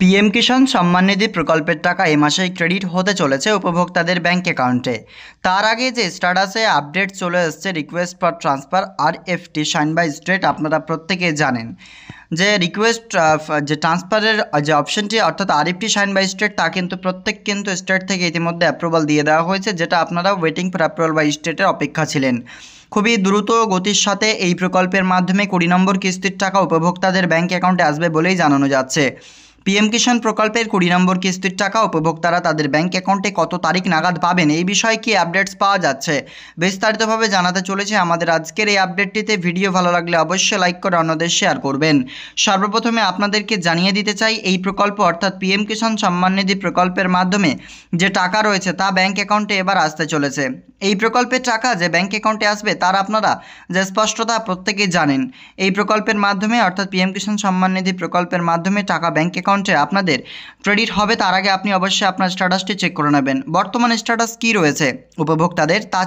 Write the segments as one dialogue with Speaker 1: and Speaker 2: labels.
Speaker 1: PM Kisan Samman Nidhi প্রকল্পের টাকা এই মাসেই ক্রেডিট হতে চলেছে উপভোক্তাদের ব্যাংক অ্যাকাউন্টে। তার আগে যে স্ট্যাটাসে আপডেট চলে এসছে request for transfer RFT sign by state, আপনারা প্রত্যেকেই জানেন যে রিকোয়েস্ট যে ট্রান্সফারের যে অপশনটি অর্থাৎ RFT সাইন বাই স্টেট তা কিন্তু প্রত্যেক স্টেট থেকে ইতিমধ্যে অ্যাপ্রুভাল দিয়ে দেওয়া হয়েছে, যেটা আপনারা ওয়েটিং ফর অ্যাপ্রুভাল বাই স্টেটের অপেক্ষা ছিলেন। খুবই দ্রুত গতির সাথে এই প্রকল্পের মাধ্যমে 20 নম্বর কিস্তির টাকা উপভোক্তাদের ব্যাংক অ্যাকাউন্টে আসবে বলেই জানানো যাচ্ছে। পিএম কিষাণ প্রকল্পের 20 নম্বর কিস্তির টাকা উপভোক্তারা তাদের ব্যাংক অ্যাকাউন্টে কত তারিখ নাগাদ পাবেন, এই বিষয়ে কি আপডেটস পাওয়া যাচ্ছে বিস্তারিতভাবে জানাতে চলেছে আমাদের আজকের এই আপডেটটিতে। ভিডিও ভালো লাগলে অবশ্যই লাইক করে অন্যদের শেয়ার করবেন। সর্বপ্রথমে আপনাদেরকে জানিয়ে দিতে চাই, এই প্রকল্প অর্থাৎ পিএম কিষাণ সম্মান নিধি প্রকল্পের মাধ্যমে যে টাকা রয়েছে তা ব্যাংক অ্যাকাউন্টে এবার আসতে চলেছে। এই প্রকল্পের টাকা যে ব্যাংক অ্যাকাউন্টে আসবে তার আপনারা যে স্পষ্টতা প্রত্যেকেই জানেন। এই প্রকল্পের মাধ্যমে অর্থাৎ পিএম কিষাণ সম্মান নিধি প্রকল্পের মাধ্যমে টাকা ব্যাংক অ্যাকাউন্টে আপনাদের ক্রেডিট হবে, তার আগে আপনি অবশ্যই আপনার স্ট্যাটাসটি চেক করে নেবেন। বর্তমান স্ট্যাটাস কী রয়েছে উপভোক্তাদের তা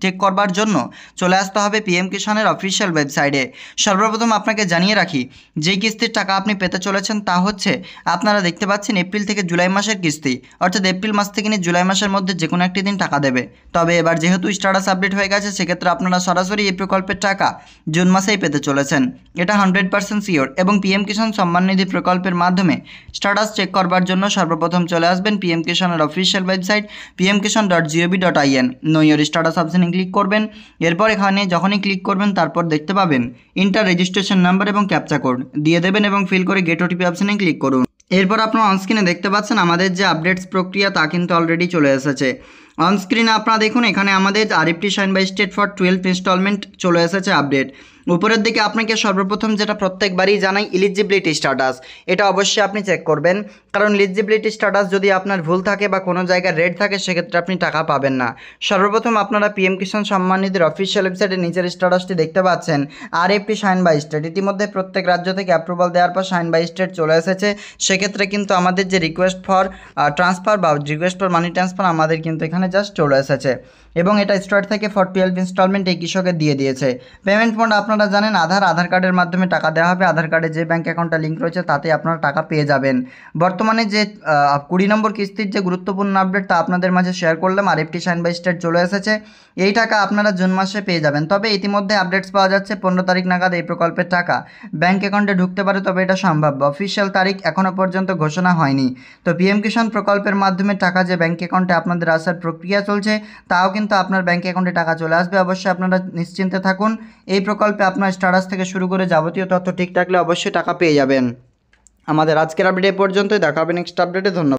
Speaker 1: চেক করবার জন্য চলে আসতে হবে পিএম কিষাণের অফিসিয়াল ওয়েবসাইটে। সর্বপ্রথম আপনাকে জানিয়ে রাখি, যেই কিস্তির টাকা আপনি পেতে চলেছেন তা হচ্ছে, আপনারা দেখতে পাচ্ছেন এপ্রিল থেকে জুলাই মাসের কিস্তি, অর্থাৎ এপ্রিল মাস থেকে নিয়ে জুলাই মাসের মধ্যে যে কোনো একটি দিন টাকা দেবে। তবে এবার যেহেতু স্ট্যাটাস আপডেট হয়ে গেছে, সেক্ষেত্রে আপনারা সরাসরি এই প্রকল্পের টাকা জুন মাসেই পেতে চলেছেন, এটা 100% শিওর। এবং পিএম কিষাণ সম্মান নিধি প্রকল্পের মাধ্যমে স্ট্যাটাস চেক করবার জন্য সর্বপ্রথম চলে আসবেন পিএম কিষাণের official website pmkishan.gov.in। Know your status অপশানে ক্লিক করবেন। এরপর এখানে যখনই ক্লিক করবেন তারপর দেখতে পাবেন ইন্টার রেজিস্ট্রেশন নাম্বার এবং ক্যাপচা কোড দিয়ে দেবেন এবং ফিল করে গেট ওটিপি অপশানে ক্লিক করুন। এরপর আপনারা অনস্ক্রিনে দেখতে পাচ্ছেন আমাদের যে আপডেটস প্রক্রিয়া তা কিন্তু অলরেডি চলে এসেছে। অনস্ক্রিনে আপনারা দেখুন এখানে আমাদের RFT sign by state for 12 instalment চলে এসেছে আপডেট। উপরের দিকে আপনাকে সর্বপ্রথম যেটা প্রত্যেকবারই জানাই, ইলিজিবিলিটি স্ট্যাটাস, এটা অবশ্যই আপনি চেক করবেন, কারণ ইলিজিবিলিটি স্ট্যাটাস যদি আপনার ভুল থাকে বা কোনো জায়গায় রেড থাকে সেক্ষেত্রে আপনি টাকা পাবেন না। সর্বপ্রথম আপনারা পিএম কিষাণ সম্মান নিধির অফিসিয়াল ওয়েবসাইটে নিচের স্ট্যাটাসটি দেখতে পাচ্ছেন RFT সাইন বাই স্টেট। ইতিমধ্যে প্রত্যেক রাজ্য থেকে অ্যাপ্রুভাল দেওয়ার পর সাইন বাই স্টেট চলে এসেছে। সেক্ষেত্রে কিন্তু আমাদের যে রিকোয়েস্ট ফর ট্রান্সফার বা রিকোয়েস্ট ফর মানি ট্রান্সফার আমাদের কিন্তু এখানে জাস্ট চলে এসেছে এবং এটা স্টার্ট থেকে ফর 12 ইনস্টলমেন্ট এই কৃষকের দিয়ে দিয়েছে। পেমেন্ট মোড আপনারা জানেন, আধার কার্ডের মাধ্যমে টাকা দেওয়া হবে। আধার কার্ডে যে ব্যাঙ্ক অ্যাকাউন্টটা লিঙ্ক রয়েছে তাতে আপনারা টাকা পেয়ে যাবেন। বর্তমানে যে 20 নম্বর কিস্তির যে গুরুত্বপূর্ণ আপডেট তা আপনাদের মাঝে শেয়ার করলাম। RFT সাইন বাই স্টেট চলে এসেছে, এই টাকা আপনারা জুন মাসে পেয়ে যাবেন। তবে ইতিমধ্যে আপডেটস পাওয়া যাচ্ছে 15 তারিখ নাগাদ এই প্রকল্পের টাকা ব্যাঙ্ক অ্যাকাউন্টে ঢুকতে পারে, তবে এটা সম্ভাব্য। অফিসিয়াল তারিখ এখনও পর্যন্ত ঘোষণা হয়নি। তো পিএম কিষাণ প্রকল্পের মাধ্যমে টাকা যে ব্যাঙ্ক অ্যাকাউন্টে আপনাদের আসার প্রক্রিয়া চলছে, তাও কিন্তু আপনার ব্যাঙ্ক অ্যাকাউন্টে টাকা চলে আসবে। অবশ্যই আপনারা নিশ্চিন্তে থাকুন, এই প্রকল্পে আপনার স্ট্যাটাস থেকে শুরু করে যাবতীয় তথ্য ঠিক থাকলে অবশ্যই টাকা পেয়ে যাবেন। আমাদের আজকের আপডেট এ পর্যন্তই, দেখা হবে নেক্সট আপডেটে। ধন্যবাদ।